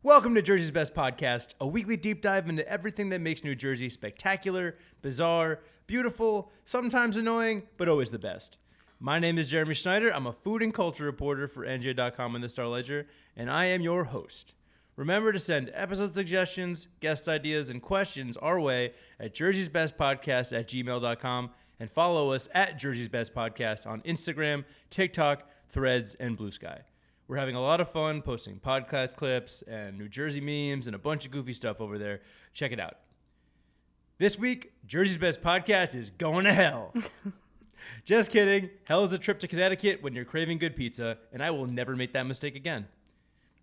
Welcome to Jersey's Best Podcast, a weekly deep dive into everything that makes New Jersey spectacular, bizarre, beautiful, sometimes annoying, but always the best. My name is Jeremy Schneider. I'm a food and culture reporter for NJ.com and the Star Ledger, and I am your host. Remember to send episode suggestions, guest ideas, and questions our way at jerseysbestpodcast@gmail.com and follow us at Jersey's Best Podcast on Instagram, TikTok, Threads, and Blue Sky. We're having a lot of fun posting podcast clips and New Jersey memes and a bunch of goofy stuff over there. Check it out. This week, Jersey's Best Podcast is going to hell. Just kidding. Hell is a trip to Connecticut when you're craving good pizza, and I will never make that mistake again.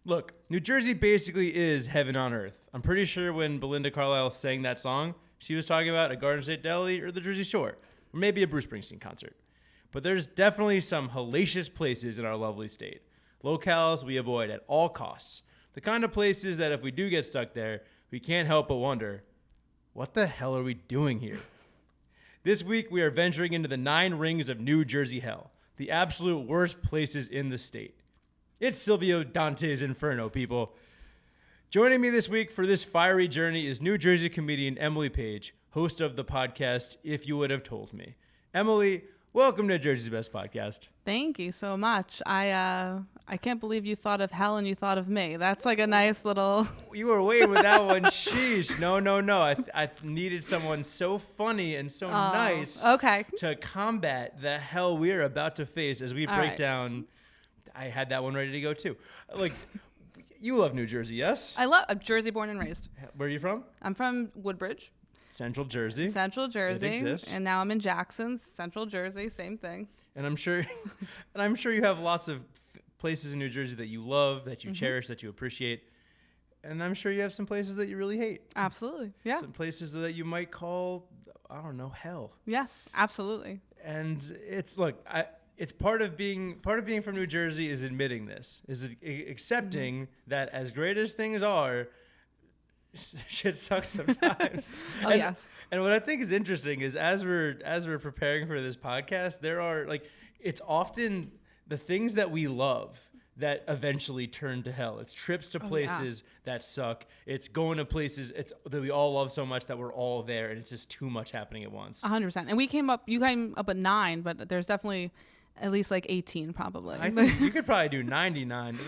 Look, New Jersey basically is heaven on earth. I'm pretty sure when Belinda Carlisle sang that song, she was talking about a Garden State Deli or the Jersey Shore, or maybe a Bruce Springsteen concert. But there's definitely some hellacious places in our lovely state. Locales we avoid at all costs. The kind of places that if we do get stuck there, we can't help but wonder, what the hell are we doing here? This week, we are venturing into the 9 rings of New Jersey hell, the absolute worst places in the state. It's Silvio Dante's Inferno, people. Joining me this week for this fiery journey is New Jersey comedian Emily Paige, host of the podcast If You Would Have Told Me. Emily, welcome to Jersey's Best Podcast. Thank you so much. I can't believe you thought of hell and you thought of me. That's like a nice little... You were waiting with that one. Sheesh. No. I needed someone so funny and so nice to combat the hell we're about to face as we break down. I had that one ready to go too. Like, you love New Jersey, yes? I'm Jersey born and raised. Where are you from? I'm from Woodbridge. Central Jersey. It exists. And now I'm in Jackson, Central Jersey, same thing. And I'm sure you have lots of places in New Jersey that you love, that you cherish, that you appreciate. And I'm sure you have some places that you really hate. Absolutely. Yeah. Some places that you might call, I don't know, hell. Yes, absolutely. And it's part of being from New Jersey is admitting this, is accepting that as great as things are, shit sucks sometimes. Yes. And what I think is interesting is as we're preparing for this podcast, there are it's often the things that we love that eventually turn to hell. It's trips to places that suck. It's going to places that we all love so much that we're all there, and it's just too much happening at once. 100%. And you came up at 9, but there's definitely at least 18 probably. I think you could probably do 99.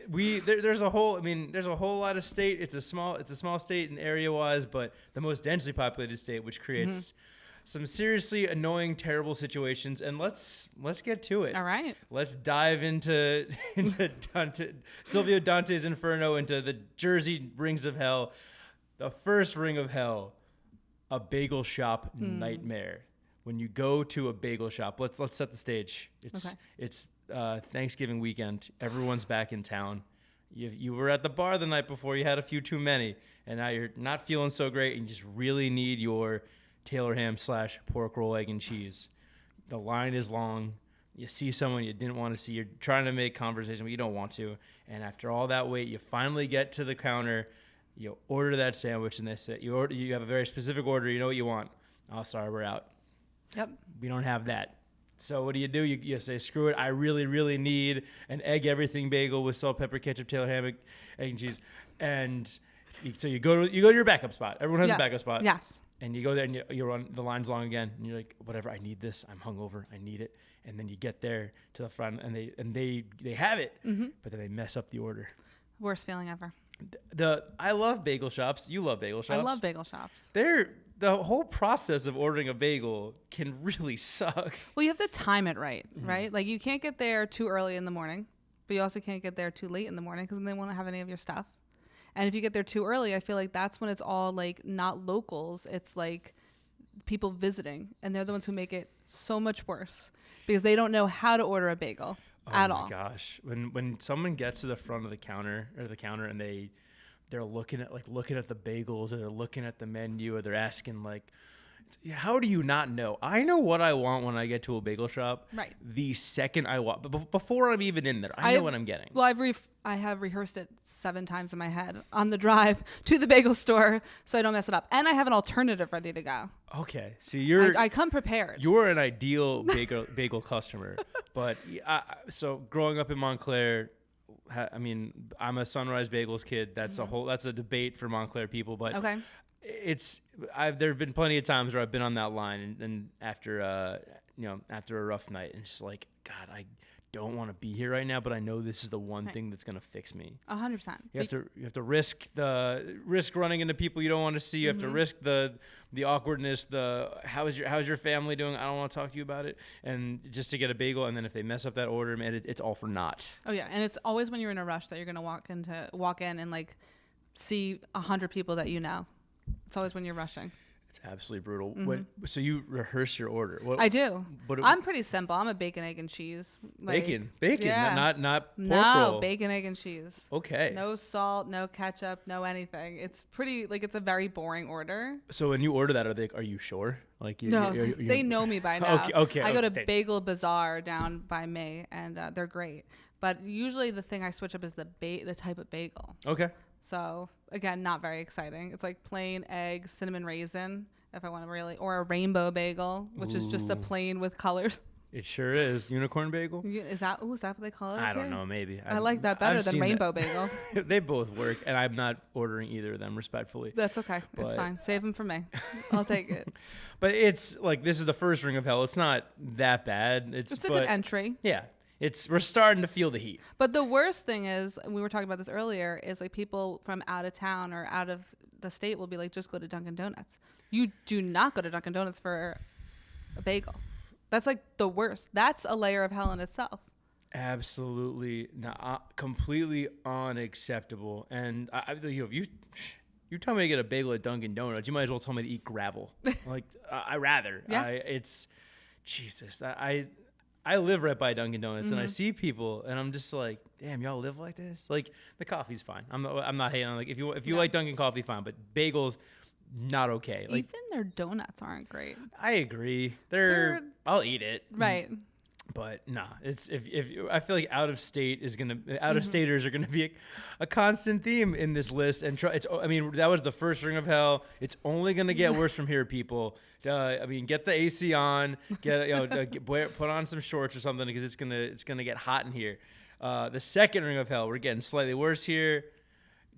There's a whole lot of state. It's a small state and area-wise, but the most densely populated state, which creates some seriously annoying, terrible situations. And let's get to it. All right. Let's dive into Silvio Dante's Inferno, into the Jersey rings of hell. The first ring of hell, a bagel shop nightmare. When you go to a bagel shop, let's set the stage. It's Thanksgiving weekend. Everyone's back in town. You were at the bar the night before. You had a few too many, and now you're not feeling so great, and you just really need your Taylor ham / pork roll, egg, and cheese. The line is long. You see someone you didn't want to see. You're trying to make conversation, but you don't want to. And after all that wait, you finally get to the counter. You order that sandwich, and they say you have a very specific order. You know what you want. Oh, sorry, we're out. Yep. We don't have that. So what do? You say, screw it. I really, really need an egg everything bagel with salt, pepper, ketchup, Taylor ham, egg and cheese. And so you go to your backup spot. Everyone has a backup spot. Yes. And you go there and you run, the line's long again, and you're like, whatever, I need this. I'm hungover. I need it. And then you get there to the front, and they have it, but then they mess up the order. Worst feeling ever. I love bagel shops. You love bagel shops. I love bagel shops. The whole process of ordering a bagel can really suck. Well, you have to time it right? Like, you can't get there too early in the morning, but you also can't get there too late in the morning because then they won't have any of your stuff. And if you get there too early, I feel like that's when it's all not locals. It's people visiting, and they're the ones who make it so much worse because they don't know how to order a bagel at all. Oh my gosh. When someone gets to the front of the counter and they're looking at the bagels, or they're looking at the menu, or they're asking how do you not know? I know what I want when I get to a bagel shop. Right. The second I walk, but before I'm even in there, I know what I'm getting. Well, I have rehearsed it 7 times in my head on the drive to the bagel store so I don't mess it up. And I have an alternative ready to go. Okay. So I come prepared. You're an ideal bagel customer. But so growing up in Montclair, I mean, I'm a Sunrise Bagels kid. That's that's a debate for Montclair people, but Okay. There've been plenty of times where I've been on that line and after after a rough night and just like, God, I don't want to be here right now, but I know this is the one thing that's gonna fix me. 100%. You have to risk running into people you don't want to see. You have to risk the awkwardness. How's your family doing? I don't want to talk to you about it. And just to get a bagel, and then if they mess up that order, man, it's all for naught. Oh yeah, and it's always when you're in a rush that you're gonna walk in and like see 100 people that you know. It's always when you're rushing. It's absolutely brutal. So you rehearse your order? I do. I'm pretty simple. I'm a bacon, egg, and cheese. Bacon, yeah. not pork roll. Bacon, egg, and cheese. Okay. No salt, no ketchup, no anything. It's pretty it's a very boring order. So when you order that, are you sure? No, they know me by now. Okay. I go to Bagel Bazaar down by me, and they're great. But usually the thing I switch up is the type of bagel. Okay. So again, not very exciting. It's like plain egg, cinnamon raisin, if I want to or a rainbow bagel, which is just a plain with colors. It sure is. Unicorn bagel? Is that what they call it? I don't know, maybe. I like that better than rainbow bagel. They both work, and I'm not ordering either of them respectfully. That's okay. It's fine. Save them for me. I'll take it. But it's like, this is the first ring of hell. It's not that bad. It's a good entry. Yeah. We're starting to feel the heat. But the worst thing is, we were talking about this earlier, is like people from out of town or out of the state will be like, just go to Dunkin Donuts. You do not go to Dunkin Donuts for a bagel. That's like the worst. That's a layer of hell in itself. Absolutely not, completely unacceptable. And if you tell me to get a bagel at Dunkin Donuts, you might as well tell me to eat gravel. Like I rather. Yeah. Jesus. I live right by Dunkin Donuts, and I see people, and I'm just like, damn, y'all live like this? Like, the coffee's fine. I'm not hating on, like, if you like Dunkin' coffee, fine, but bagels, not okay. Like, even their donuts aren't great. I agree. I'll eat it. Right. But nah, it's if I feel like out of staters are gonna be a constant theme in this list, and that was the first ring of hell. It's only gonna get worse from here, people. Get the AC on, put on some shorts or something, because it's gonna get hot in here. The second ring of hell, we're getting slightly worse here.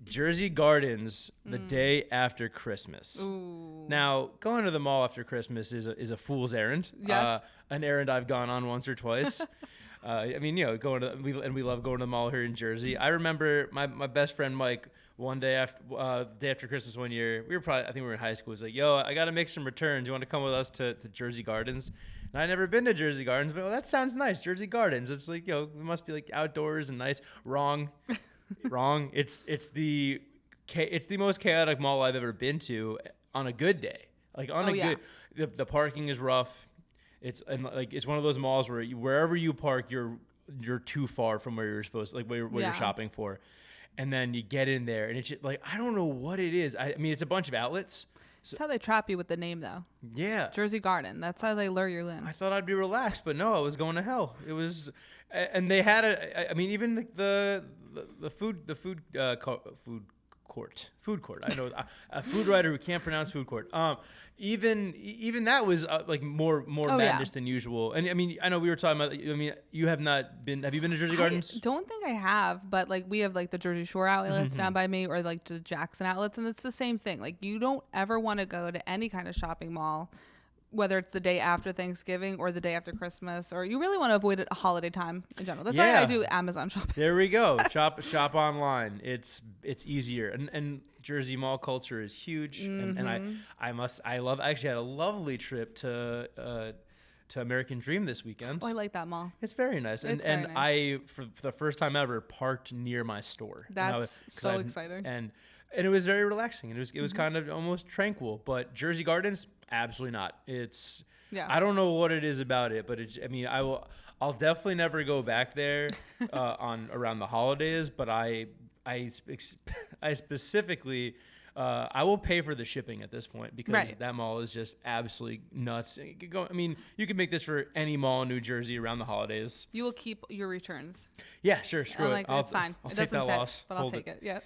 Jersey Gardens the day after Christmas. Ooh. Now, going to the mall after Christmas is a fool's errand. Yes. An errand I've gone on once or twice. We love going to the mall here in Jersey. I remember my best friend Mike, one day after Christmas one year, I think we were in high school. He was like, yo, I got to make some returns. You want to come with us to Jersey Gardens? And I'd never been to Jersey Gardens, but that sounds nice. Jersey Gardens. It's like, it must be like outdoors and nice. Wrong. It's the most chaotic mall I've ever been to on a good day. Like the parking is rough. It's one of those malls where wherever you park, you're too far from where you're supposed to, like where you're shopping for. And then you get in there and it's just, like, I don't know what it is. I mean, it's a bunch of outlets. That's how they trap you with the name, though. Yeah. Jersey Garden. That's how they lure you in. I thought I'd be relaxed, but no, I was going to hell. It was, and they had even the food court. I know a food writer who can't pronounce food court. Even that was like more madness than usual. And I mean, I know we were talking about. I mean, you have not been. Have you been to Jersey Gardens? I don't think I have, but like we have like the Jersey Shore outlets down by me, or like the Jackson outlets, and it's the same thing. Like you don't ever want to go to any kind of shopping mall, whether it's the day after Thanksgiving or the day after Christmas, or you really want to avoid it a holiday time in general. That's why I do Amazon shopping. There we go. Shop online. It's easier. And Jersey mall culture is huge. And I actually had a lovely trip to American Dream this weekend. Oh, I like that mall. It's very nice. And I, for the first time ever, parked near my store. That's so exciting. And it was very relaxing. It was kind of almost tranquil. But Jersey Gardens, absolutely not. I don't know what it is about it, but I'll definitely never go back there around the holidays. But I specifically I will pay for the shipping at this point, because that mall is just absolutely nuts. You can make this for any mall in New Jersey around the holidays. You will keep your returns. Yeah, sure. Screw it. It's fine. I'll take that loss. But I'll take it. Yeah.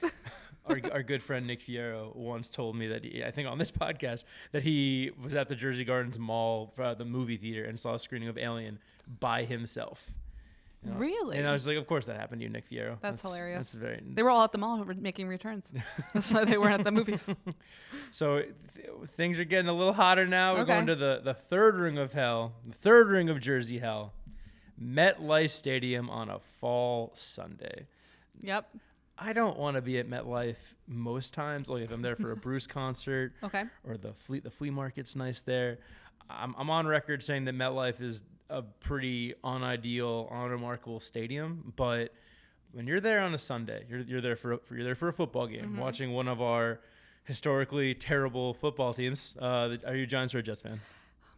Our good friend Nick Fierro once told me that I think on this podcast, that he was at the Jersey Gardens Mall, the movie theater, and saw a screening of Alien by himself. You know? Really? And I was like, of course that happened to you, Nick Fierro. That's hilarious. Very. They were all at the mall making returns. That's why they weren't at the movies. So things are getting a little hotter now. We're Okay. going to the third ring of hell, the third ring of Jersey hell, MetLife Stadium on a fall Sunday. Yep. I don't want to be at MetLife most times. Like if I'm there for a Bruce concert, Okay. or the flea market's nice there. I'm on record saying that MetLife is a pretty unideal, unremarkable stadium. But when you're there on a Sunday, you're there for a football game, watching one of our historically terrible football teams. Are you a Giants or a Jets fan?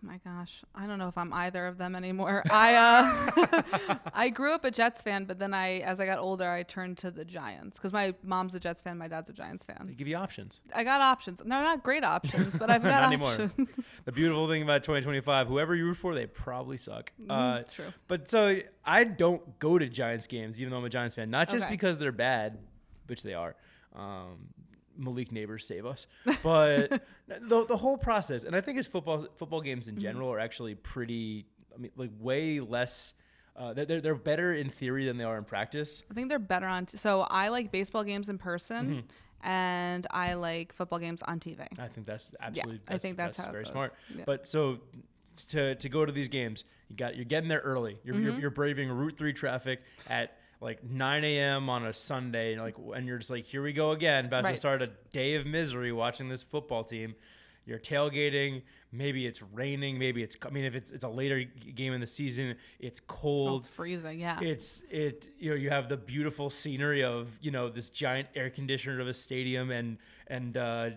My gosh, I don't know if I'm either of them anymore. I grew up a Jets fan, but then as I got older, I turned to the Giants because my mom's a Jets fan, my dad's a Giants fan. They give you options. I got options. They're not great options, but I've got Not options. anymore. The beautiful thing about 2025, whoever you root for, they probably suck. True. But so I don't go to Giants games, even though I'm a Giants fan. Not just Okay. because they're bad, which they are. Malik Neighbors save us, but the whole process, and I think it's football games in general are actually pretty. I mean, like way less. They're better in theory than they are in practice. I think they're better on. So I like baseball games in person, and I like football games on TV. I think that's absolutely. I think that's how it very goes. smart. Yeah. But so to go to these games, you're getting there early. You're braving Route 3 traffic at like 9 a.m. on a Sunday, and you're just like, here we go again, about to Right. start a day of misery watching this football team. You're tailgating. Maybe it's raining. Maybe it's. I mean, if it's a later game in the season, it's cold. Freezing. Yeah. You have the beautiful scenery of this giant air conditioner of a stadium and the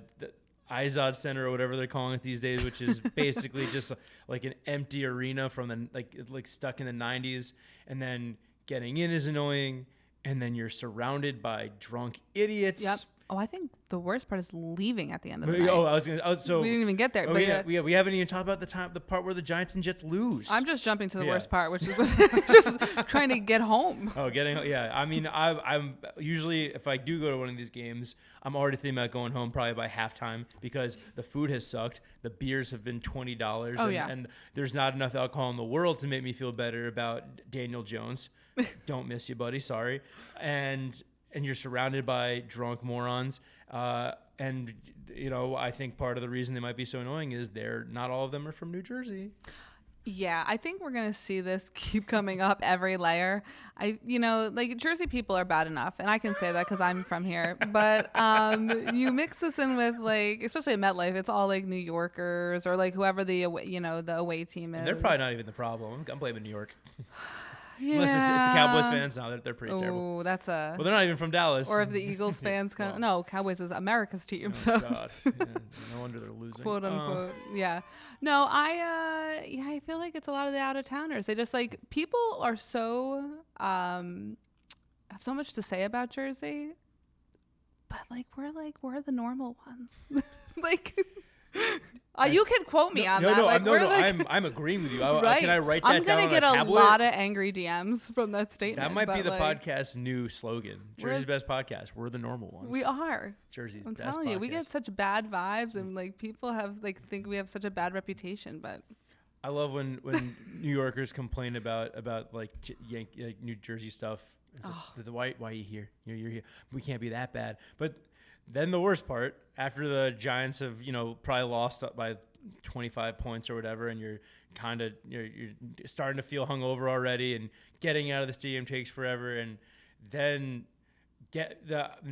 Izod Center or whatever they're calling it these days, which is basically just like an empty arena from the like stuck in the 90s, and then getting in is annoying, and then you're surrounded by drunk idiots. Yep. Oh, I think the worst part is leaving at the end of the night. So we didn't even get there. Oh, but we haven't even talked about the part where the Giants and Jets lose. I'm just jumping to the Yeah. worst part, which is just trying to get home. Oh, I mean, I'm usually, if I do go to one of these games, I'm already thinking about going home probably by halftime because the food has sucked. The beers have been $20. Oh, and, yeah. and there's not enough alcohol in the world to make me feel better about Daniel Jones. Don't miss you, buddy. Sorry. And you're surrounded by drunk morons. And I think part of the reason they might be so annoying is not all of them are from New Jersey. Yeah, I think we're going to see this keep coming up every layer. Jersey people are bad enough, and I can say that because I'm from here. But you mix this in with especially at MetLife, it's all like New Yorkers or like whoever the away team is. And they're probably not even the problem. I'm blaming New York. Yeah. Unless it's the Cowboys fans, no, they're pretty terrible. Oh, that's a. Well, they're not even from Dallas. Or if the Eagles fans come. Well. No, Cowboys is America's team. Oh, so. God. Yeah, no wonder they're losing. Quote unquote. Yeah. No, I feel like it's a lot of the out of towners. They just people are so have so much to say about Jersey, but we're the normal ones. You can quote me on that. I'm agreeing with you. Right. Can I write that down? I'm gonna get on a a tablet? lot of angry DMs from that statement. That might be the podcast's new slogan. We're- Jersey's best podcast. We're the normal ones. We are. Jersey's I'm best telling you, we podcast. get such bad vibes, and people have think we have such a bad reputation, but. I love when New Yorkers complain about New Jersey stuff. Why are you here? You're here. We can't be that bad. But then the worst part, after the Giants have probably lost by 25 points or whatever, and you're starting to feel hungover already, and getting out of the stadium takes forever, and then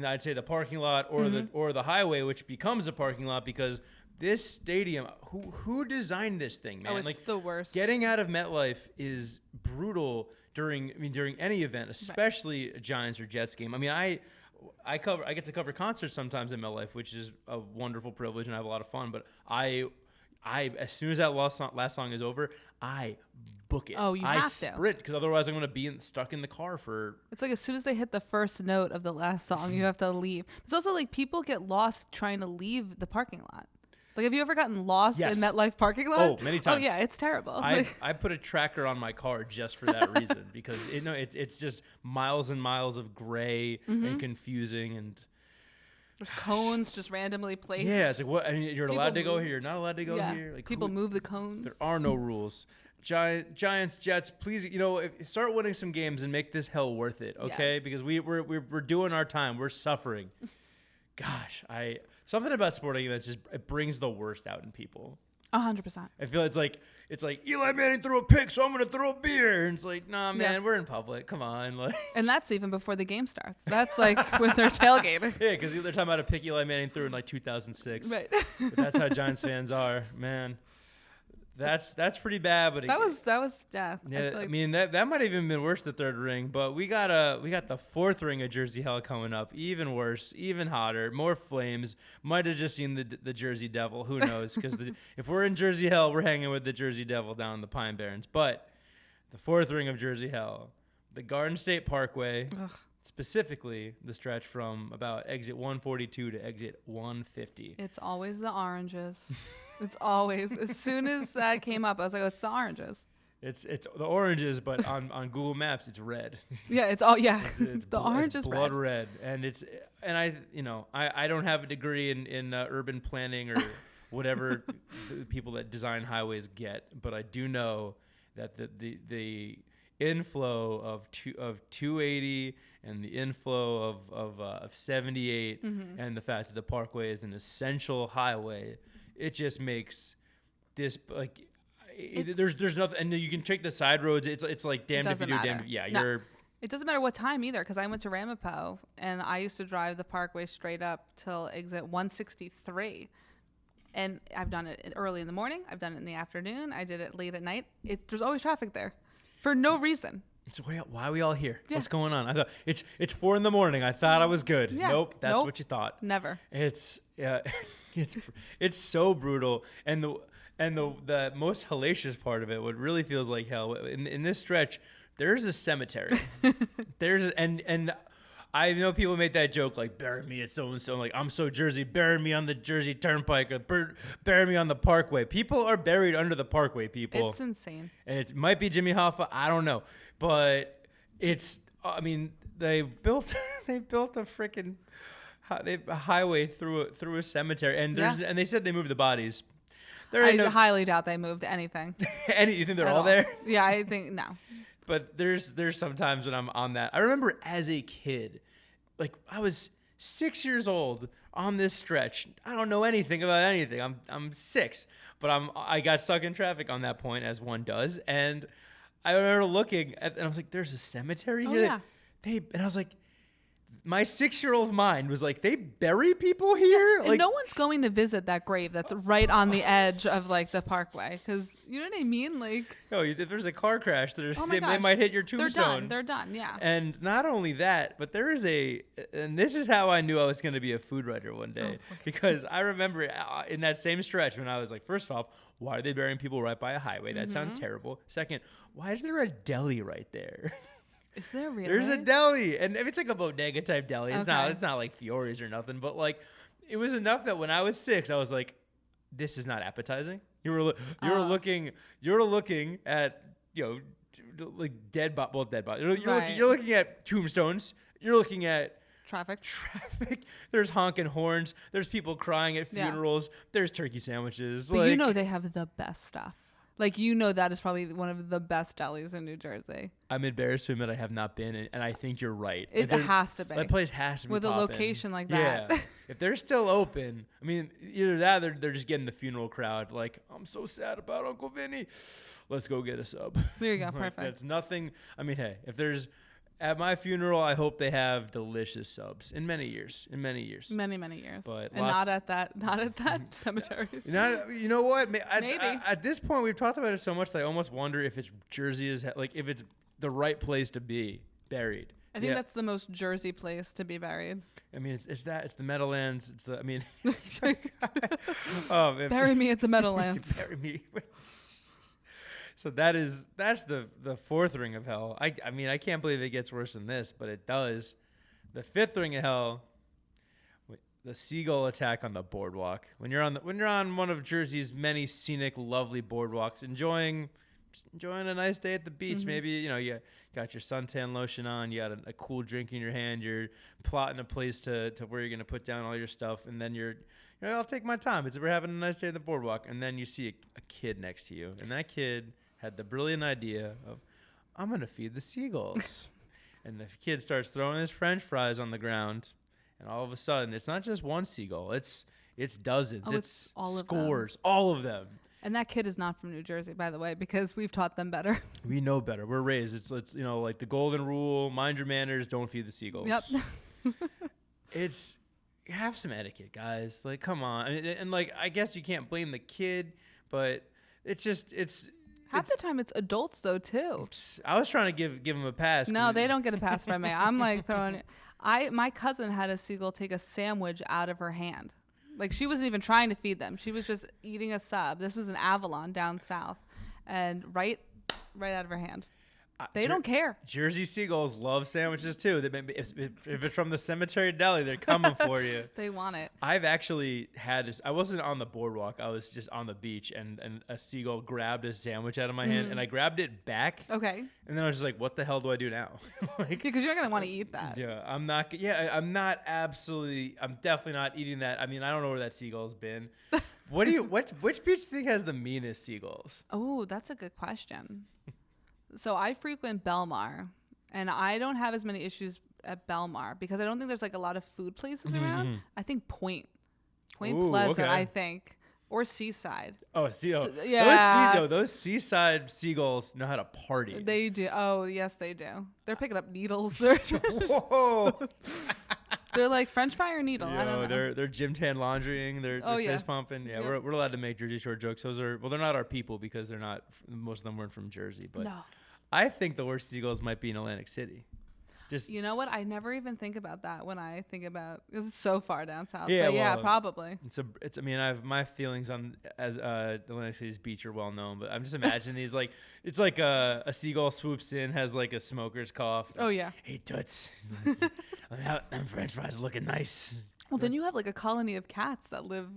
I'd say the parking lot or the highway, which becomes a parking lot because this stadium, who designed this thing, man? Oh, it's the worst. Getting out of MetLife is brutal during any event, especially a Giants or Jets game. I mean, I get to cover concerts sometimes in MetLife, which is a wonderful privilege, and I have a lot of fun. But I as soon as that last song is over, I book it. Oh, you I have to. sprint because otherwise I'm going to be stuck in the car for. It's as soon as they hit the first note of the last song, you have to leave. It's also people get lost trying to leave the parking lot. Have you ever gotten lost Yes. in MetLife parking lot? Oh, many times. Oh, yeah, it's terrible. I put a tracker on my car just for that reason because it's just miles and miles of gray and confusing and. There's cones just randomly placed. Yeah, it's what? I mean, you're People allowed to go move. here. You're not allowed to go Yeah. here. People move the cones. There are no rules. Giants, Jets, please, start winning some games and make this hell worth it, okay? Yes. Because we're doing our time. We're suffering. Gosh, something about sporting events just it brings the worst out in people. 100%. I feel it's like Eli Manning threw a pick, so I'm gonna throw a beer. And it's like, nah, man, we're in public. Come on, like. And that's even before the game starts. That's like when they're tailgating. Yeah, because they're talking about a pick Eli Manning threw in like 2006. Right. But that's how Giants fans are, man. That's pretty bad, but that was yeah. I mean that might have even been worse, the third ring, but we got the fourth ring of Jersey Hell coming up, even worse, even hotter, more flames. Might have just seen the Jersey Devil, who knows? Because if we're in Jersey Hell, we're hanging with the Jersey Devil down in the Pine Barrens. But the fourth ring of Jersey Hell, the Garden State Parkway, specifically the stretch from about exit 142 to exit 150. It's always the oranges. It's always, as soon as that came up, I was like, oh, it's the oranges. It's the oranges, but on Google Maps, it's red. Yeah, it's all, yeah. It's the orange is blood red. And I don't have a degree in urban planning or whatever the people that design highways get, but I do know that the inflow of 280 and the inflow of 78 and the fact that the Parkway is an essential highway, it just makes this like there's nothing, and you can take the side roads. It's like damned if you do, damned if you're. It doesn't matter what time either, because I went to Ramapo and I used to drive the Parkway straight up till exit 163, and I've done it early in the morning. I've done it in the afternoon. I did it late at night. There's always traffic there, for no reason. It's why are we all here? Yeah. What's going on? I thought it's 4 a.m. I thought I was good. Yeah. Nope, that's what you thought. Never. It's it's so brutal, and the most hellacious part of it, what really feels like hell, in this stretch, there's a cemetery. and I know people make that joke like, bury me at so and so. Like, I'm so Jersey, bury me on the Jersey Turnpike, or bury me on the Parkway. People are buried under the Parkway, people. It's insane. And it might be Jimmy Hoffa, I don't know, but it's. I mean, they built a freaking highway through a cemetery, and and they said they moved the bodies. I highly doubt they moved anything. You think they're all there? Yeah, I think no. But there's sometimes when I'm on that. I remember as a kid, like I was 6 years old on this stretch. I don't know anything about anything. I'm 6, but I got stuck in traffic on that point, as one does, and I remember looking and I was like, "There's a cemetery here." Yeah. And I was like, my 6-year-old mind was like, they bury people here? And no one's going to visit that grave that's right on the edge of like the Parkway, because you know what I mean? Like, if there's a car crash, they gosh, might hit your tombstone. They're done, yeah. And not only that, but there is and this is how I knew I was going to be a food writer one day, because I remember in that same stretch when I was like, first off, why are they burying people right by a highway? That sounds terrible. Second, why is there a deli right there? Is there really? There's a deli, and it's like a bodega type deli. It's not like Fiore's or nothing, but like it was enough that when I was 6, I was like, "This is not appetizing." You were looking at like dead body. You're looking at tombstones. You're looking at traffic. There's honking horns. There's people crying at funerals. There's turkey sandwiches. But they have the best stuff. Like, that is probably one of the best delis in New Jersey. I'm embarrassed to admit I have not been, and I think you're right. It has to be. That place has to be with poppin'. A location like that. Yeah. If they're still open, I mean, either that or they're just getting the funeral crowd. Like, I'm so sad about Uncle Vinny. Let's go get a sub. There you go. Perfect. That's nothing. I mean, hey, if there's... At my funeral, I hope they have delicious subs in many years. Many years. But not at that cemetery. You know what? Maybe. At this point, we've talked about it so much that I almost wonder if Jersey is like if it's the right place to be buried. I think that's the most Jersey place to be buried. I mean, it's the Meadowlands. Bury me at the Meadowlands. Bury me. So that's the fourth ring of hell. I mean, I can't believe it gets worse than this, but it does. The fifth ring of hell, the Seagull Attack on the boardwalk. When you're on one of Jersey's many scenic, lovely boardwalks, enjoying a nice day at the beach. Maybe you got your suntan lotion on, you got a cool drink in your hand, you're plotting a place to where you're gonna put down all your stuff, and then I'll take my time. We're having a nice day at the boardwalk, and then you see a kid next to you, and that kid had the brilliant idea of, I'm going to feed the seagulls. And the kid starts throwing his French fries on the ground. And all of a sudden, it's not just one seagull. It's dozens. It's all of scores. All of them. And that kid is not from New Jersey, by the way, because we've taught them better. We know better. We're raised. It's like the golden rule, mind your manners, don't feed the seagulls. Yep. Have some etiquette, guys. Like, come on. And like, I guess you can't blame the kid, but half the time it's adults though too. I was trying to give them a pass. No, they don't get a pass from me. I'm like throwing it. My cousin had a seagull take a sandwich out of her hand. Like, she wasn't even trying to feed them. She was just eating a sub. This was in Avalon down south, and right out of her hand. They don't care. Jersey seagulls love sandwiches too. If it's from the cemetery deli, they're coming for you. They want it. I've actually had this. I wasn't on the boardwalk. I was just on the beach, and a seagull grabbed a sandwich out of my hand, and I grabbed it back. Okay. And then I was just like, "What the hell do I do now?" Because you're not gonna want to eat that. Yeah, I'm not. Yeah, I'm not. Absolutely, I'm definitely not eating that. I mean, I don't know where that seagull's been. Which beach do you think has the meanest seagulls? Oh, that's a good question. So I frequent Belmar, and I don't have as many issues at Belmar because I don't think there's like a lot of food places around. I think Point Pleasant, okay. I think, or Seaside. Oh, yeah. Those seaside seagulls know how to party. They do. Oh, yes, they do. They're picking up needles. They're Whoa. They're like French fry or needle. I don't know. They're gym tan laundrying. They're fist pumping. Yeah, yep. We're allowed to make Jersey Shore jokes. They're not our people because they're not. Most of them weren't from Jersey, but no. I think the worst seagulls might be in Atlantic City. You know what? I never even think about that when I think about, because it's so far down south. Yeah, but yeah, probably. I mean, I have my feelings on Atlantic City's beach are well known, but I'm just imagining these like it's like a seagull swoops in, has like a smoker's cough. Oh yeah. Hey toots, them French fries looking nice. Well, then you have like a colony of cats that live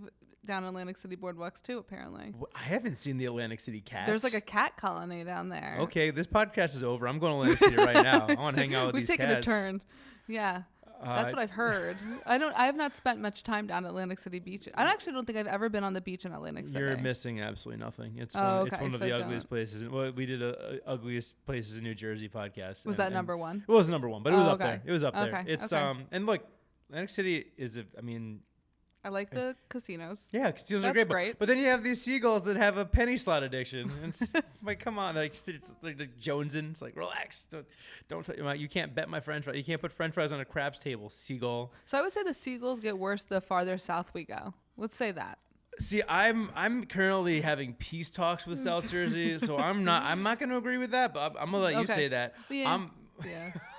down Atlantic City boardwalks too, apparently. I haven't seen the Atlantic City cats. There's like a cat colony down there. Okay, this podcast is over. I'm going to Atlantic City right now. I want to hang out with these cats. We've taken a turn. Yeah. That's what I've heard. I have not spent much time down Atlantic City Beach. I actually don't think I've ever been on the beach in Atlantic City. You're missing absolutely nothing. It's one of the ugliest places. We did a ugliest places in New Jersey podcast. Was that number one? It was number one, but it was up there. It was up there. Okay. It's and look, Atlantic City is I like the casinos. Yeah, casinos That's are great. But then you have these seagulls that have a penny slot addiction. It's like, come on, like jonesing. It's like, relax. Don't you can't bet my French fries. You can't put French fries on a craps table, seagull. So I would say the seagulls get worse the farther south we go. Let's say that. See, I'm currently having peace talks with South Jersey, so I'm not going to agree with that. But I'm gonna let you say that. Yeah.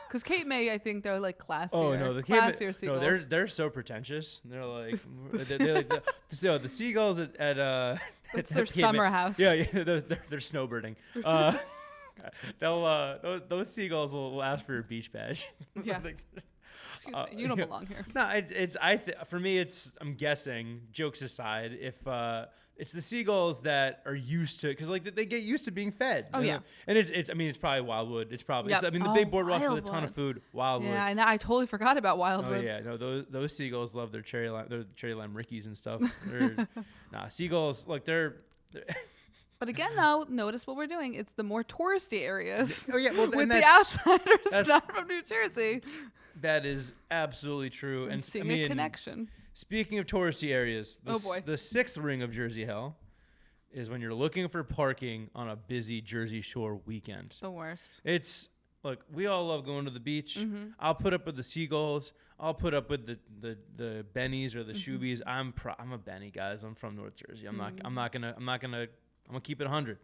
Because Cape May, I think they're like classier. Oh no, classier seagulls. No, they're so pretentious. They're like the seagulls at it's their summer house. Yeah, they're snowbirding. Those seagulls will ask for your beach badge. Yeah. Excuse me, you don't belong here. No, for me, I'm guessing. Jokes aside, if it's the seagulls that are used to, because like they get used to being fed. Oh yeah, and it's probably Wildwood. It's probably yep. the big boardwalk with a ton of food. Wildwood. Yeah, and I totally forgot about Wildwood. Oh yeah, no, those seagulls love their cherry lime rickeys and stuff. Seagulls, look, they're But again, though, notice what we're doing. It's the more touristy areas. Oh yeah, well, with the outsiders not from New Jersey. That is absolutely true. I'm seeing a connection. Speaking of touristy areas, boy. The sixth ring of Jersey Hell is when you're looking for parking on a busy Jersey Shore weekend. The worst. Look, we all love going to the beach. Mm-hmm. I'll put up with the seagulls. I'll put up with the bennies or the shoobies. I'm a Benny, guys. I'm from North Jersey. I'm gonna keep it 100.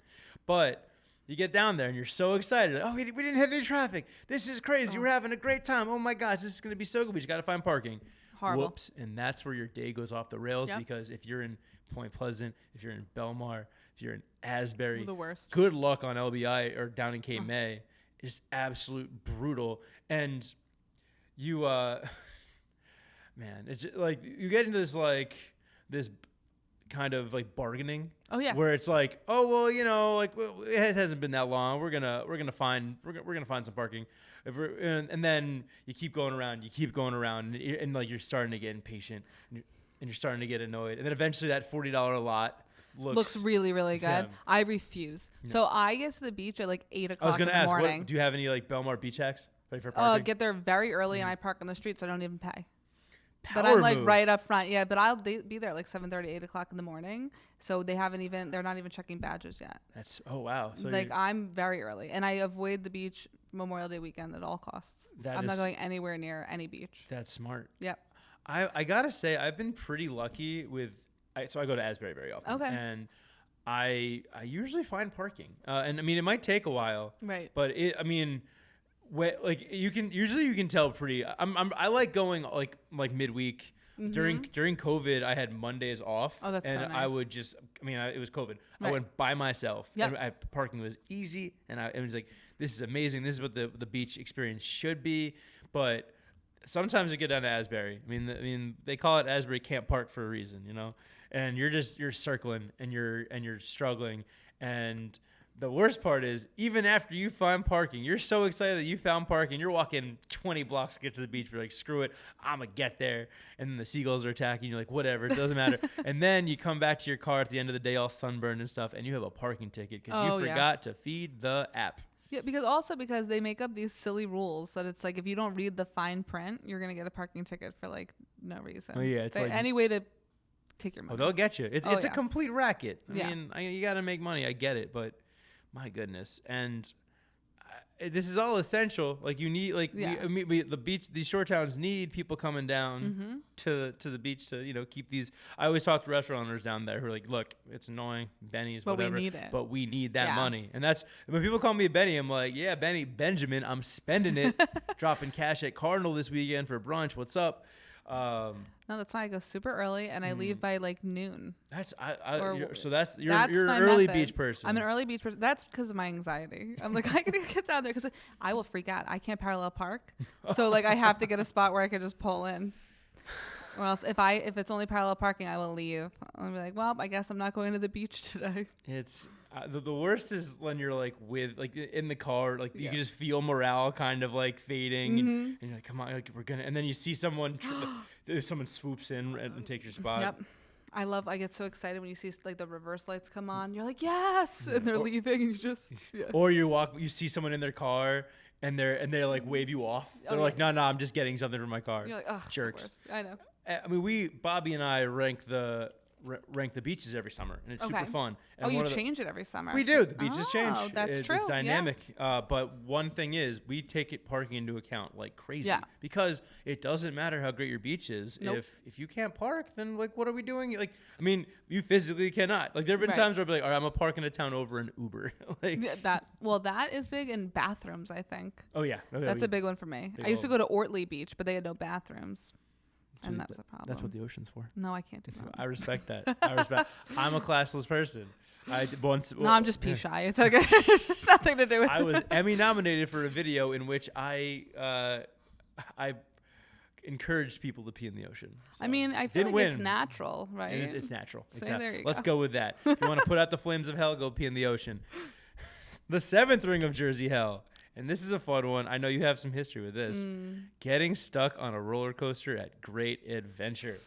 But you get down there and you're so excited. Like, oh, we didn't have any traffic. This is crazy. We're having a great time. Oh my gosh, this is gonna be so good. We just gotta find parking. Horrible. Whoops. And that's where your day goes off the rails Yep. because if you're in Point Pleasant, if you're in Belmar, if you're in Asbury, the worst. Good luck on LBI or down in Cape May. It's absolute brutal. And you, man, it's like you get into this kind of like bargaining. Oh yeah. Where it's like, oh well, it hasn't been that long. We're gonna find some parking. And then you keep going around, and like you're starting to get impatient, and you're starting to get annoyed, and then eventually that $40 lot looks really, really good. Yeah. I refuse. Yeah. So I get to the beach at like 8 I was o'clock in gonna the ask, morning. do you have any like Belmar beach hacks for parking? Get there very early and I park on the street, so I don't even pay. Power But I'm like move. right up front. Yeah, but I'll be there like 7:30, 8 o'clock in the morning. So they're not even checking badges yet. Oh wow. So like I'm very early, and I avoid the beach Memorial Day weekend at all costs. I'm not going anywhere near any beach. That's smart. Yep. I gotta say, I've been pretty lucky with. So I go to Asbury very often. Okay. And I usually find parking, and I mean it might take a while. Right. But like you can tell pretty. I like going like midweek. Mm-hmm. During COVID, I had Mondays off. Oh, that's and so nice. I would just. It was COVID. Right. I went by myself. Yep. And parking was easy, and it was like, this is amazing. This is what the beach experience should be. But sometimes I get down to Asbury. I mean, they call it Asbury Can't Park for a reason, you know. And you're circling and you're struggling. And the worst part is, even after you find parking, you're so excited that you found parking. You're walking 20 blocks to get to the beach. You're like, screw it, I'm gonna get there. And then the seagulls are attacking. You're like, whatever, it doesn't matter. And then you come back to your car at the end of the day, all sunburned and stuff, and you have a parking ticket because you forgot to feed the app. Yeah, because they make up these silly rules that it's like if you don't read the fine print, you're gonna get a parking ticket for like no reason. Oh yeah, it's like any way to take your money. Oh, they'll get you. It's a complete racket. I mean, you got to make money. I get it, but my goodness. And this is all essential. Like you need, the beach. These shore towns need people coming down to the beach to keep these. I always talk to restaurant owners down there who are like, look, it's annoying, Benny's, but whatever, we need it. but we need that money. And that's when people call me a Benny. I'm like, yeah, Benjamin. I'm spending it, dropping cash at Cardinal this weekend for brunch. What's up? No, that's why I go super early and I leave by like noon. You're an early beach person. I'm an early beach person. That's because of my anxiety. I'm like, I gotta get down there because I will freak out. I can't parallel park, so like I have to get a spot where I can just pull in. Or else, if it's only parallel parking, I will leave. I'll be like, well, I guess I'm not going to the beach today. It's the worst is when you're like in the car, like you can just feel morale kind of like fading, and you're like, come on, like we're gonna, and then you see someone, someone swoops in and takes your spot. Yep. I get so excited when you see like the reverse lights come on. You're like, yes, and they're leaving, and you just. Yeah. Or you see someone in their car. And they like wave you off. They're like, no, I'm just getting something from my car. You're like, ugh, jerks. I know. I mean, Bobby and I rank the beaches every summer, and it's super fun. And you change it every summer. We do. The beaches change. Oh, that's true. It's dynamic. Yeah. But one thing is, we take parking into account like crazy. Yeah. Because it doesn't matter how great your beach is. Nope. If you can't park, then like, what are we doing? Like, I mean, you physically cannot. Like, there have been times where I'll be like, all right, I'm gonna park in a town over an Uber. that is big in bathrooms, I think. Oh yeah. That's a big one for me. I used to go to Ortley Beach, but they had no bathrooms. And that was a problem. That's what the ocean's for. No, I can't do that. I respect that. I'm a classless person. I'm just pee shy. It's okay. It's nothing to do with it. I was Emmy nominated for a video in which I encouraged people to pee in the ocean. So I mean, I feel like it's natural, right? It's natural. There you Let's go with that. If you want to put out the flames of hell, go pee in the ocean. The 7th ring of Jersey Hell. And this is a fun one. I know you have some history with this. Getting stuck on a roller coaster at Great Adventure.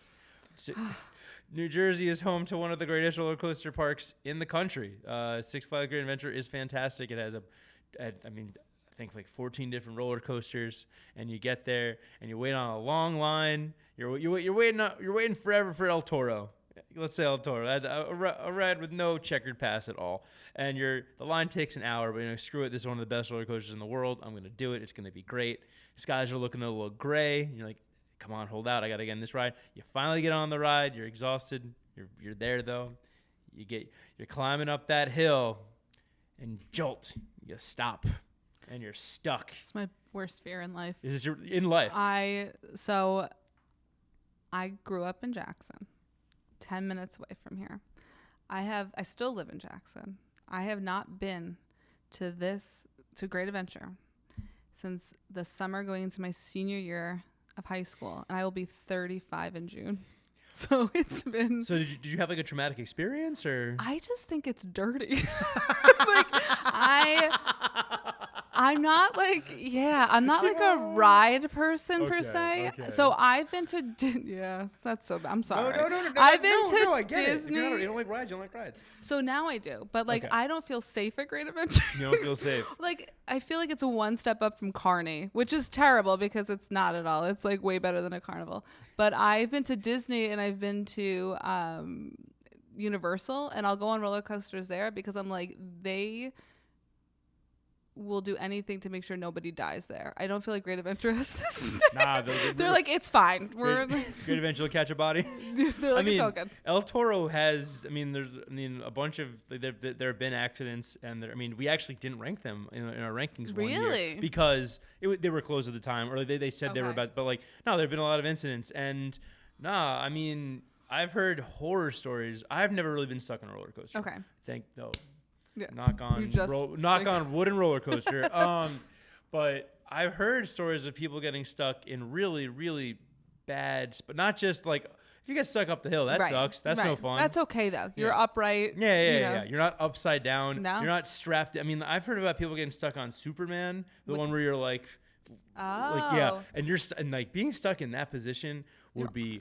New Jersey is home to one of the greatest roller coaster parks in the country. Six Flags Great Adventure is fantastic. It has I think like 14 different roller coasters, and you get there and you wait on a long line. You're waiting forever for El Toro. Let's say El Toro, a ride with no checkered pass at all, and the line takes an hour. But screw it, this is one of the best roller coasters in the world. I'm gonna do it. It's gonna be great. Skies are looking a little gray. And you're like, come on, hold out. I gotta get in this ride. You finally get on the ride. You're exhausted. You're there though. You're climbing up that hill, and jolt. You stop, and you're stuck. It's my worst fear in life. Is this in life? I grew up in Jackson. 10 minutes away from here. I still live in Jackson. I have not been to Great Adventure since the summer going into my senior year of high school, and I will be 35 in June. So it's been. So did you have like a traumatic experience, or? I just think it's dirty. I'm not like a ride person per se. Okay. So I've been to that's so bad. I'm sorry. No, I've been to I get Disney. It. If you don't like rides, you don't like rides. So now I do, but like Okay. I don't feel safe at Great Adventure. You don't feel safe. Like I feel like it's a one step up from Carney, which is terrible because it's not at all. It's like way better than a carnival. But I've been to Disney and I've been to Universal, and I'll go on roller coasters there because I'm like, they will do anything to make sure nobody dies there. I don't feel like Great Adventure has this. Nah, they're like, it's fine. Great Adventure will catch a body. They're like, it's all good. El Toro has. There's a bunch of there have been accidents, and we actually didn't rank them in our rankings. Really? One year because they were closed at the time, or they said they were about. But like, no, there've been a lot of incidents, and I've heard horror stories. I've never really been stuck on a roller coaster. Okay. Yeah. Knock on wooden roller coaster. But I've heard stories of people getting stuck in really, really bad, but not just like if you get stuck up the hill, that sucks. That's no fun. That's okay though. You're upright. Yeah. You're not upside down. No. You're not strapped. I've heard about people getting stuck on Superman, the one where you're like, and you're and like being stuck in that position would be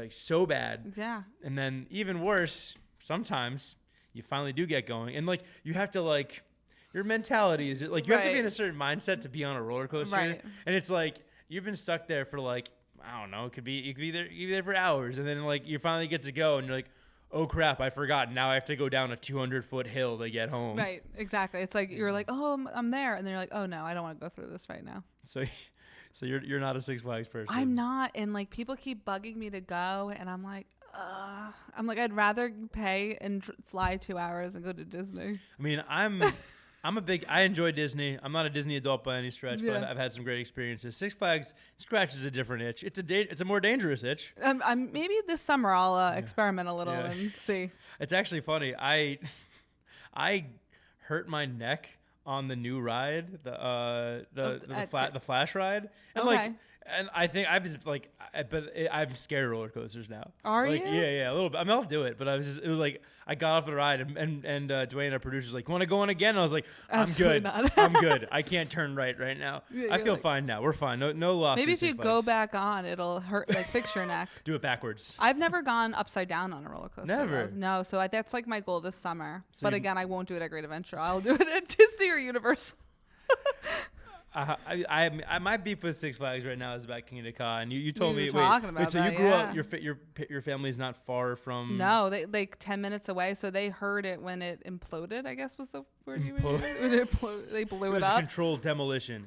so bad. Yeah. And then even worse, sometimes you finally do get going, and like you have to like your mentality is like you have to be in a certain mindset to be on a roller coaster, and it's like you've been stuck there for like I don't know, you could be there for hours, and then like you finally get to go, and you're like, oh crap, I forgot. Now I have to go down a 200-foot hill to get home. Right, exactly. It's like you're like, oh, I'm there, and then you're like, oh no, I don't want to go through this right now. So you're not a Six Flags person. I'm not, and like people keep bugging me to go, and I'm like, I'd rather pay and fly 2 hours and go to Disney. I enjoy Disney. I'm not a Disney adult by any stretch, but I've had some great experiences. Six Flags scratches a different itch. It's a more dangerous itch. Maybe this summer I'll experiment a little and see. It's actually funny. I hurt my neck on the new ride, the Flash ride, and and I think I'm scared of roller coasters now. Are you? Yeah, a little bit. I'll do it, but it was like I got off the ride and Dwayne, our producer's like, "Want to go on again?" And I was like, "I'm good. I'm good. I can't turn right now. I feel fine now. We're fine. No loss." Maybe if you go back on, it'll hurt, like fix your neck. Do it backwards. I've never gone upside down on a roller coaster. Never. No, so that's like my goal this summer. But again, I won't do it at Great Adventure. I'll do it at Disney or Universal. My beef with Six Flags right now is about King of Ka, and you told me. Wait, so you grew up. Your family's not far from. No, they like 10 minutes away, so they heard it when it imploded. I guess was the word you would use. They blew it up. It was a controlled demolition.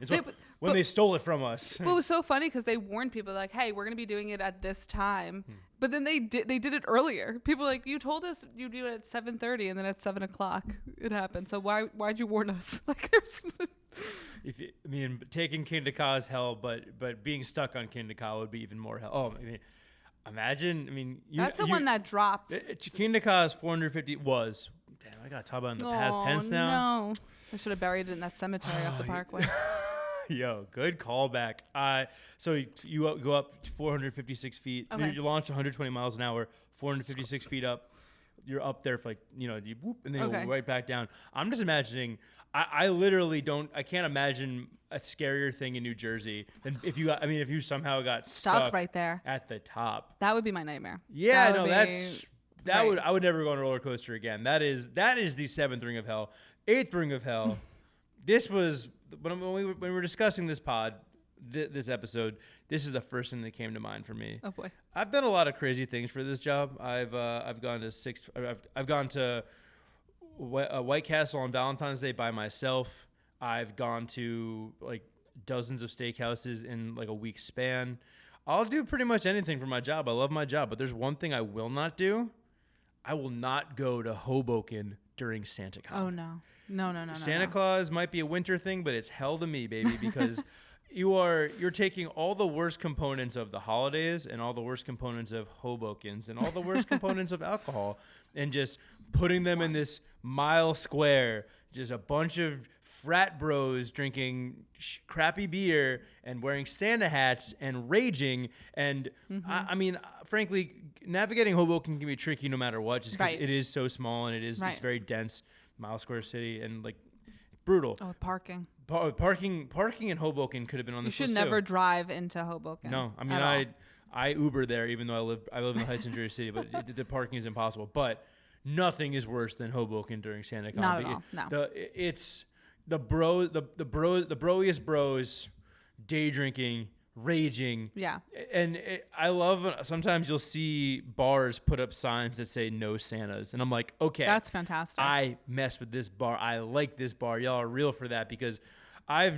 When they stole it from us. But it was so funny because they warned people like, "Hey, we're gonna be doing it at this time," but then they did it earlier. People were like, "You told us you do it at 7:30, and then at 7:00 it happened. So why'd you warn us?" Like there's. Taking King of Ka is hell, but being stuck on King of Ka would be even more hell. Oh, imagine. That's the one that drops. King of Ka is 450. Was. Damn, I gotta talk about it in the past tense now. No, I should have buried it in that cemetery off the Parkway. Yo, good callback. So you go up 456 feet. Okay. You launch 120 miles an hour, 456 feet up. You're up there for you whoop, and then you go right back down. I'm just imagining. I literally don't. I can't imagine a scarier thing in New Jersey than if you somehow got stuck right there at the top. That would be my nightmare. Yeah, I would never go on a roller coaster again. That is the seventh ring of hell. Eighth ring of hell. This was when we were discussing this this episode. This is the first thing that came to mind for me. Oh boy, I've done a lot of crazy things for this job. I've gone to White Castle on Valentine's Day by myself. I've gone to like dozens of steakhouses in like a week's span. I'll do pretty much anything for my job. I love my job, but there's one thing I will not do. I will not go to Hoboken during SantaCon. Oh no. Santa Claus might be a winter thing, but it's hell to me, baby, because you're taking all the worst components of the holidays and all the worst components of Hobokens and all the worst components of alcohol and just putting them in this mile square, just a bunch of frat bros drinking crappy beer and wearing Santa hats and raging. And frankly, navigating Hoboken can be tricky no matter what, just because it is so small and it's very dense, mile square city, and like brutal. Oh, parking. Parking in Hoboken could have been on this list. You should never drive into Hoboken. No, I mean I Uber there, even though I live in the Heights in Jersey City, but the parking is impossible. But nothing is worse than Hoboken during SantaCon. Not at all. No. It's the broiest bros, day drinking, raging. Yeah. And I love sometimes you'll see bars put up signs that say no Santas, and I'm like, okay, that's fantastic. I mess with this bar. I like this bar. Y'all are real for that because I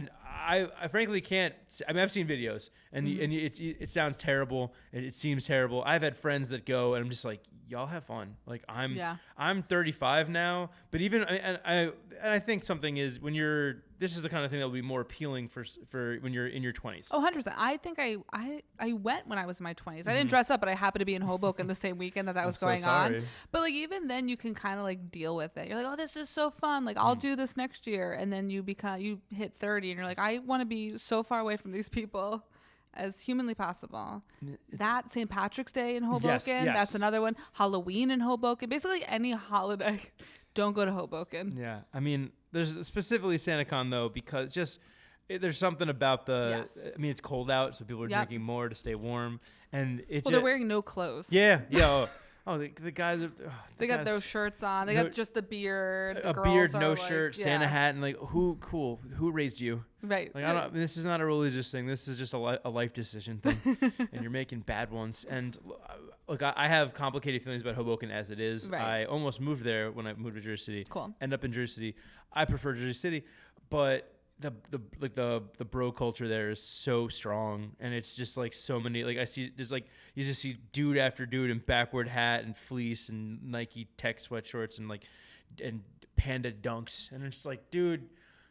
frankly can't. I mean, I've seen videos, and it sounds terrible. It seems terrible. I've had friends that go, and I'm just like, y'all have fun. Like I'm 35 now, but even and I think something is when you're. This is the kind of thing that will be more appealing for when you're in your 20s. Oh, 100%. I think I went when I was in my 20s. I didn't dress up, but I happened to be in Hoboken the same weekend that was going on. But like even then you can kind of like deal with it. You're like, oh, this is so fun. Like I'll do this next year. And then you hit 30 and you're like, I want to be so far away from these people as humanly possible. That St. Patrick's Day in Hoboken, yes. That's another one. Halloween in Hoboken. Basically any holiday, don't go to Hoboken. Yeah. I mean, there's specifically SantaCon though, because there's something about I mean, it's cold out, so people are drinking more to stay warm, and they're wearing no clothes. Yeah. The guys are. They got those shirts on. They got just the beard. The beard, no shirt, Santa hat, and like who raised you? Right. Like this is not a religious thing. This is just a life decision thing, and you're making bad ones. And look, I have complicated feelings about Hoboken as it is. Right. I almost moved there when I moved to Jersey City. Cool. End up in Jersey City. I prefer Jersey City, but the bro culture there is so strong, and it's just like so many. Like I see, there's like you just see dude after dude in backward hat and fleece and Nike Tech sweatshorts and Panda dunks, and it's like, dude,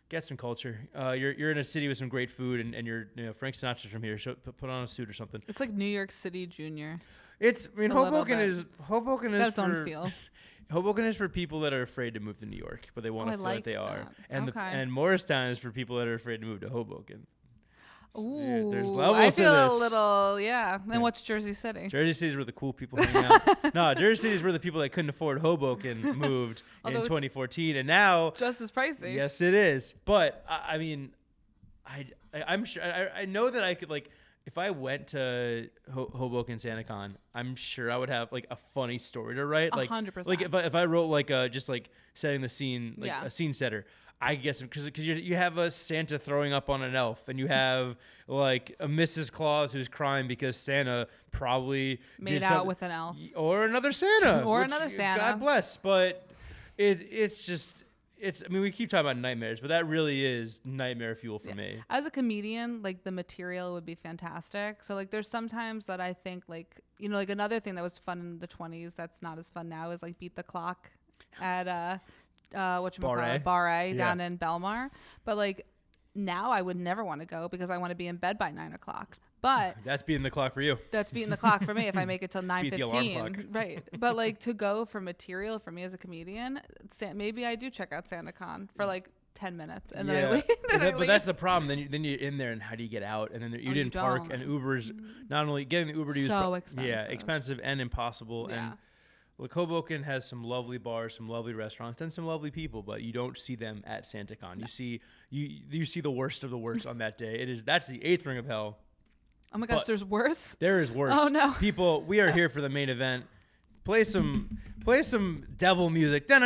get some culture. You're in a city with some great food, and you're Frank Sinatra's from here. So put on a suit or something. It's like New York City Junior. Hoboken is its own feel. Hoboken is for people that are afraid to move to New York, but they want to feel like they are. And Morristown is for people that are afraid to move to Hoboken. Ooh, there's levels I feel to this. A little, yeah. Then what's Jersey City? Jersey City is where the cool people hang out. No, Jersey City is where the people that couldn't afford Hoboken moved in 2014, and now just as pricey. Yes, it is. But I mean, I'm sure I know that I could like. If I went to Hoboken SantaCon, I'm sure I would have like a funny story to write. Like 100%. Like if I wrote like just like setting the scene, like a scene setter. I guess because you have a Santa throwing up on an elf, and you have like a Mrs. Claus who's crying because Santa probably made out with an elf or another Santa another Santa. God bless, but it's just. I mean, we keep talking about nightmares, but that really is nightmare fuel for me. As a comedian, like the material would be fantastic. So like there's sometimes that I think like, like another thing that was fun in the 20s that's not as fun now is like Beat the Clock at Bar A down in Belmar. But like now I would never want to go because I want to be in bed by 9 o'clock. But that's beating the clock for you. That's beating the clock for me if I make it till 9:15. Beat the alarm clock. Right. But like to go for material for me as a comedian, maybe I do check out SantaCon for like 10 minutes and then I leave. But that's the problem. Then you're in there, and how do you get out? And then you didn't park, and Uber's not only getting the Uber to use so expensive. Yeah, expensive and impossible. Yeah. And look, Hoboken has some lovely bars, some lovely restaurants, and some lovely people, but you don't see them at SantaCon. No. You see the worst of the worst on that day. That's the 8th ring of hell. Oh my gosh, there's worse? There is worse. Oh no. People, we are here for the main event. Play some devil music. Because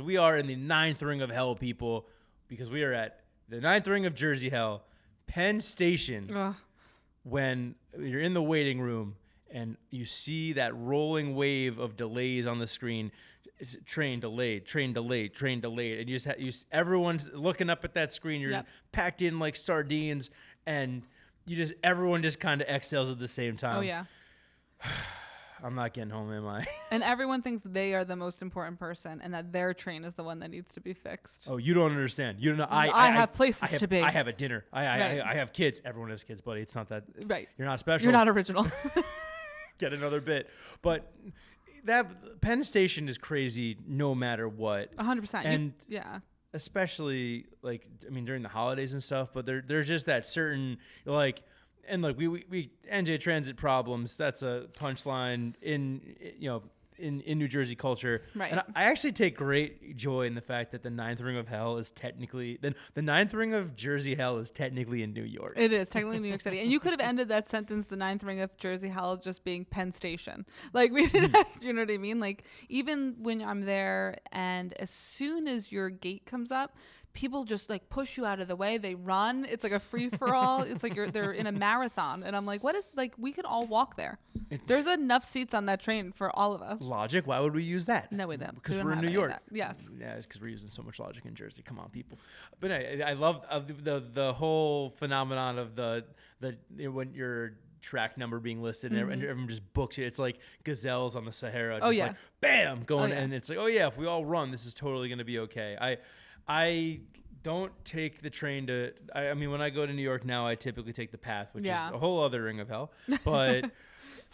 we are in the 9th ring of hell, people. Because we are at the 9th ring of Jersey hell, Penn Station. Ugh. When you're in the waiting room and you see that rolling wave of delays on the screen. It's train delayed, and everyone's looking up at that screen. You're packed in like sardines, and everyone just kind of exhales at the same time. Oh yeah. I'm not getting home, am I? And everyone thinks they are the most important person, and that their train is the one that needs to be fixed. Oh, you don't understand. You don't know. I have places to be. I have a dinner. I have kids. Everyone has kids, buddy. It's not that. Right. You're not special. You're not original. Get another bit, but. That Penn Station is crazy no matter what. 100%. And especially like during the holidays and stuff, but there's just that certain like and like we NJ transit problems, that's a punchline in in New Jersey culture. Right. And I actually take great joy in the fact that the ninth ring of hell is technically the ninth ring of Jersey hell is technically in New York. It is technically New York City. And you could have ended that sentence, the ninth ring of Jersey hell, just being Penn Station. Like, we didn't have, you know what I mean? Like, even when I'm there and as soon as your gate comes up, people just like push you out of the way. They run. It's like a free for all. It's like they're in a marathon. And I'm like, what is, like, we could all walk there. There's enough seats on that train for all of us. Logic. Why would we use that? No, we don't. Because we're in New York. Yes. Yeah, it's because we're using so much logic in Jersey. Come on, people. But I love the whole phenomenon of the when your track number being listed and everyone just books it. It's like gazelles on the Sahara. Just like, bam, going. And it's like, oh yeah, if we all run, this is totally going to be okay. I don't take the train to. I mean, when I go to New York now, I typically take the path, which is a whole other ring of hell. But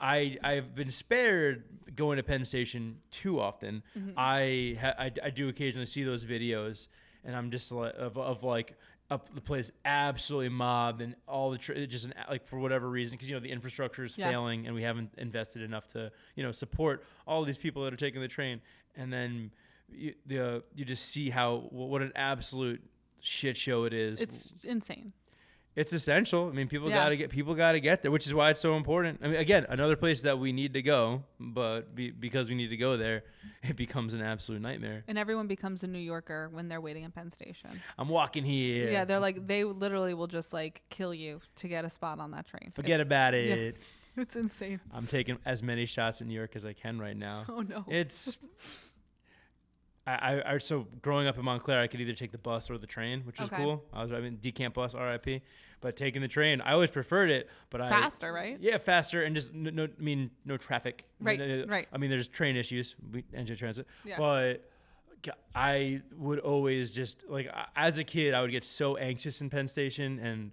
I've been spared going to Penn Station too often. I do occasionally see those videos, and I'm just like of like the place absolutely mobbed and all the just like for whatever reason, because the infrastructure is failing and we haven't invested enough to support all these people that are taking the train, and then you just see what an absolute shit show it is. It's insane. It's essential. I mean, people got to get there, which is why it's so important. I mean, again, another place that we need to go, but because we need to go there, it becomes an absolute nightmare. And everyone becomes a New Yorker when they're waiting at Penn Station. I'm walking here. Yeah, they're like, they literally will just like kill you to get a spot on that train. Forget about it. Yeah, it's insane. I'm taking as many shots in New York as I can right now. Oh no. It's. So growing up in Montclair, I could either take the bus or the train, which is cool. I was driving decamp bus, RIP. But taking the train, I always preferred it. But faster, right? Yeah, faster, and just no traffic. Right, right. I mean, there's train issues, NJ Transit. Yeah. But I would always just like as a kid, I would get so anxious in Penn Station, and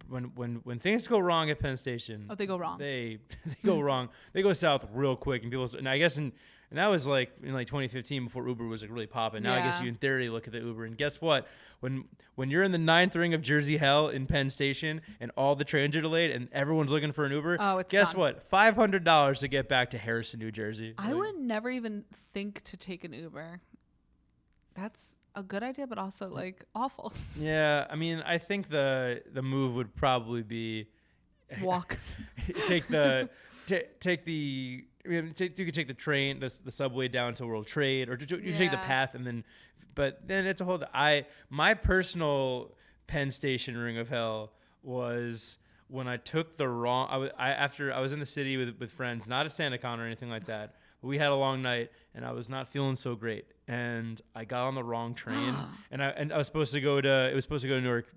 when things go wrong at Penn Station, they go wrong. They go wrong. They go south real quick, and I guess and that was like in like 2015 before Uber was like really popping. Now I guess you in theory look at the Uber, and guess what? When you're in the ninth ring of Jersey hell in Penn Station and all the trains are delayed and everyone's looking for an Uber, guess what? $500 to get back to Harrison, New Jersey. I would never even think to take an Uber. That's a good idea, but also like awful. Yeah, I mean, I think the move would probably be walk. take the. You could take the train, the subway down to World Trade, or you take the path, and then, but then it's a whole. My personal Penn Station ring of hell was when I took the wrong. After I was in the city with friends, not at SantaCon or anything like that. But we had a long night, and I was not feeling so great, and I got on the wrong train, and I was supposed to go to. It was supposed to go to Newark.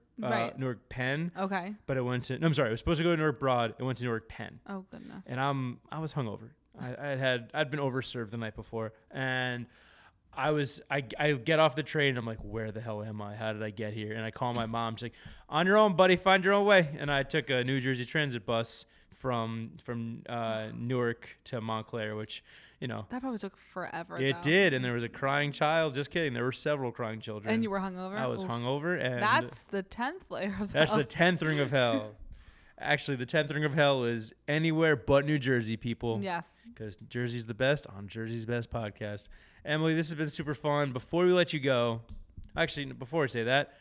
Newark Penn. Okay. But it went to. No, I'm sorry. It was supposed to go to Newark Broad. It went to Newark Penn. Oh goodness. And I was hungover. I'd been overserved the night before, and I get off the train and I'm like, where the hell am I? How did I get here? And I call my mom. She's like, on your own, buddy. Find your own way. And I took a New Jersey Transit bus from Newark to Montclair, which. That probably took forever. It did, and there was a crying child. Just kidding. There were several crying children. And you were hungover? I was hungover. And that's the 10th layer of hell. That's the 10th ring of hell. Actually, the 10th ring of hell is anywhere but New Jersey, people. Yes. Because Jersey's the best on Jersey's Best podcast. Emily, this has been super fun. Before we let you go, actually, before I say that,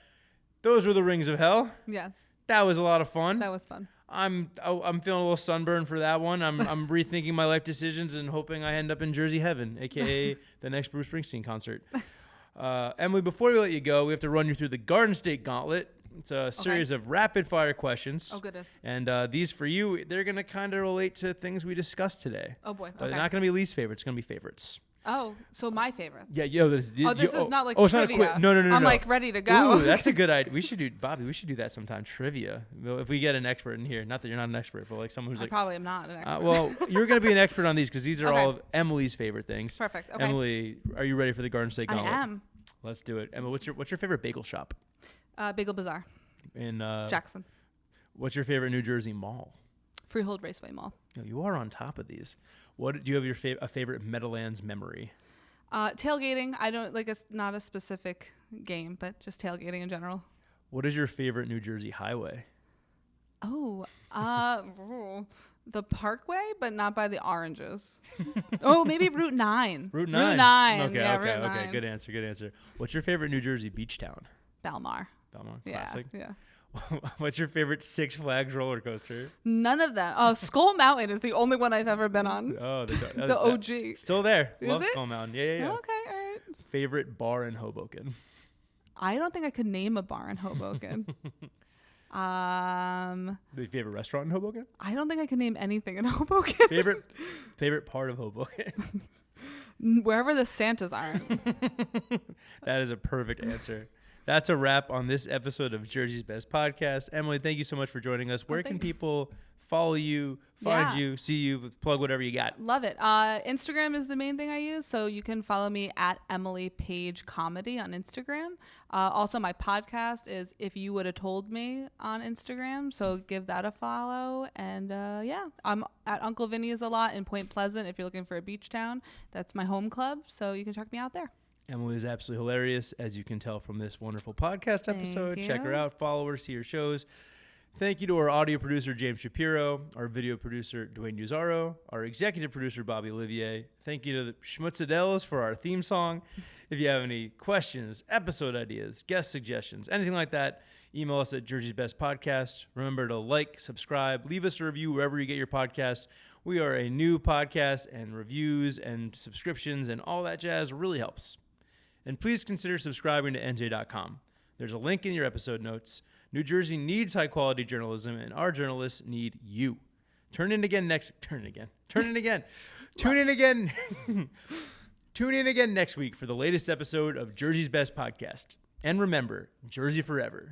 those were the rings of hell. Yes. That was a lot of fun. That was fun. I'm feeling a little sunburned for that one. I'm rethinking my life decisions and hoping I end up in Jersey heaven, aka the next Bruce Springsteen concert. Emily, before we let you go, we have to run you through the Garden State Gauntlet. It's a series of rapid fire questions. Oh goodness! And these for you, they're gonna kind of relate to things we discussed today. Oh boy! But they're not gonna be least favorites. It's gonna be favorites. Oh, so my favorites. Yeah, this is not like trivia. It's not a quick. No. I'm like ready to go. Ooh, that's a good idea. We should do that sometime. Trivia. If we get an expert in here, not that you're not an expert, but like someone who's I probably am not an expert. Well, you're going to be an expert on these because these are all of Emily's favorite things. Perfect. Okay. Emily, are you ready for the Garden State Gauntlet? I am. Let's do it. Emma, what's your favorite bagel shop? Bagel Bazaar. In Jackson. What's your favorite New Jersey mall? Freehold Raceway Mall. You are on top of these. What do you have a favorite Meadowlands memory? Tailgating. I don't like. It's not a specific game, but just tailgating in general. What is your favorite New Jersey highway? Oh, The Parkway, but not by the oranges. Oh, maybe Route 9. Route 9. Route 9. Okay, yeah, okay, Route okay. 9. Good answer. What's your favorite New Jersey beach town? Belmar. Classic. Yeah. What's your favorite Six Flags roller coaster? None of them. Oh, Skull Mountain is the only one I've ever been on. Oh, the OG. Still there. Is Love it? Skull Mountain. Yeah. Okay, all right. Favorite bar in Hoboken? I don't think I could name a bar in Hoboken. The favorite restaurant in Hoboken? I don't think I can name anything in Hoboken. Favorite part of Hoboken? Wherever the Santas aren't. That is a perfect answer. That's a wrap on this episode of Jersey's Best Podcast. Emily, thank you so much for joining us. Where can people follow you, find you, see you, plug whatever you got? Love it. Instagram is the main thing I use, so you can follow me at Emily Paige Comedy on Instagram. Also, my podcast is If You Would Have Told Me on Instagram, so give that a follow. And I'm at Uncle Vinny's a lot in Point Pleasant if you're looking for a beach town. That's my home club, so you can check me out there. Emily is absolutely hilarious, as you can tell from this wonderful podcast episode. Check her out, follow her, see her shows. Thank you to our audio producer, James Shapiro, our video producer, Dwayne Uzaro, our executive producer, Bobby Olivier. Thank you to the Schmutzadellas for our theme song. If you have any questions, episode ideas, guest suggestions, anything like that, email us at Jersey's Best Podcast. Remember to like, subscribe, leave us a review wherever you get your podcasts. We are a new podcast, and reviews and subscriptions and all that jazz really helps. And please consider subscribing to NJ.com. There's a link in your episode notes. New Jersey needs high-quality journalism, and our journalists need you. Tune in again next week for the latest episode of Jersey's Best Podcast. And remember, Jersey forever.